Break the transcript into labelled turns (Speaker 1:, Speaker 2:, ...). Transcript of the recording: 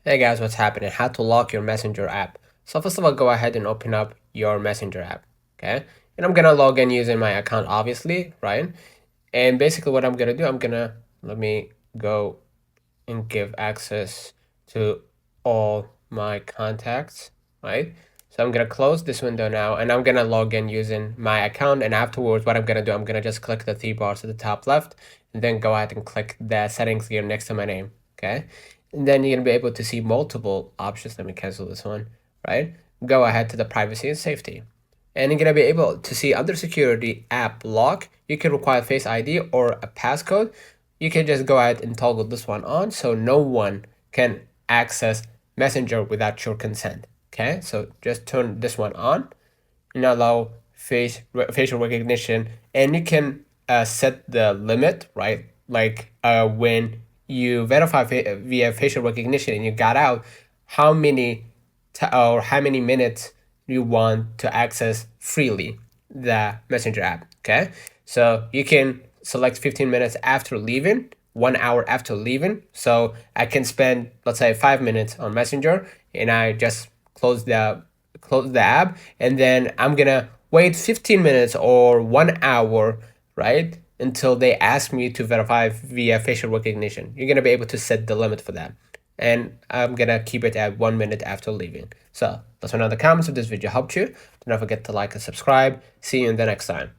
Speaker 1: Hey guys, what's happening? How to lock your Messenger app. So first of all, go ahead and open up your Messenger app, okay? And I'm gonna log in using my account, obviously, right? And basically what I'm gonna do, let me go and give access to all my contacts, right? So I'm gonna close this window now and I'm gonna log in using my account, and afterwards what I'm gonna do, I'm gonna just click the three bars at the top left and then go ahead and click the settings here next to my name, okay? And then you're gonna be able to see multiple options. Let me cancel this one, right? Go ahead to the privacy and safety. And you're gonna be able to see under security app lock. You can require Face ID or a passcode. You can just go ahead and toggle this one on so no one can access Messenger without your consent. Okay, so just turn this one on and allow facial recognition, and you can set the limit, right? Like when you verify via facial recognition and you got out, how many or how many minutes you want to access freely the Messenger app. Okay, so you can select 15 minutes after leaving, 1 hour after leaving. So I can spend, let's say, 5 minutes on Messenger, and I just close the app, and then I'm gonna wait 15 minutes or 1 hour, right, until they ask me to verify via facial recognition. You're gonna be able to set the limit for that, and I'm gonna keep it at 1 minute after leaving. So let us know in the comments if this video helped you. Do not forget to like and subscribe. See you in the next time.